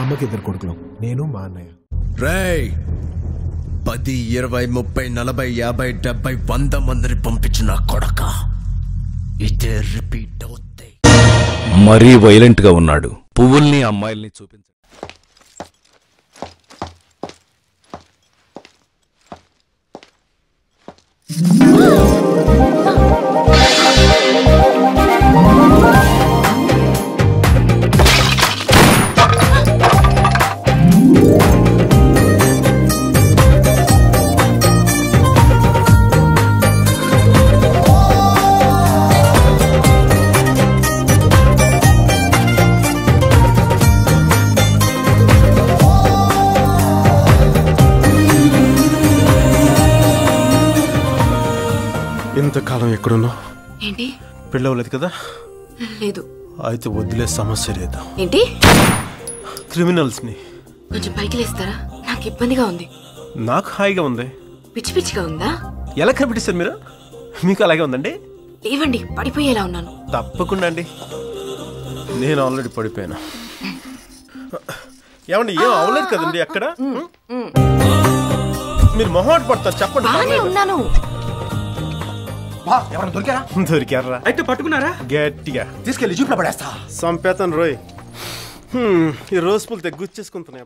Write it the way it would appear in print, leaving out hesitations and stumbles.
అమ్మకి 2 కొడుకులు, నేను మా అన్నయ్య. రేయ్ 10, 20, 30, 40, 50, 70, 100 మందిని పంపించిన కొడక ఇదే రిపీట్ అవుతాయి. మరీ వైలెంట్ గా ఉన్నాడు. పువ్వుల్ని అమ్మాయిల్ని చూపించ. ఇంతకాలం ఎక్కడున్నావు? ఏంటి? పెళ్ళవలేదు కదా? లేదు. అయితే వదిలే సమస్య లేదు. ఏంటి? క్రిమినల్స్ ని కొంచెం పైకి లేస్తారా? నాకు ఇబ్బందిగా ఉంది. నాకు హాయిగా ఉంది. పిచ్చి పిచ్చిగా ఉందా? ఎలా కనిపెట్టిస్తారు మీరు? మీకు అలాగే ఉందండి? లేవండి, పడిపోయేలా ఉన్నాను. తప్పకుండా అండి, నేను ఆల్రెడీ పడిపోయాను. ఏమండి, ఏం అవలేదు కదండి అక్కడ? మీరు మొహమాట పడతారు, చెప్పండి. ఉన్నాను. దొరికారా? అయితే పట్టుకున్నారా? గట్టిగా తీసుకెళ్లి జీప్లో పడేస్తా. సంపేతన్ రోయ్. ఈ రోజు పూలు తెగ్గుచ్చేసుకుంటున్నాయి.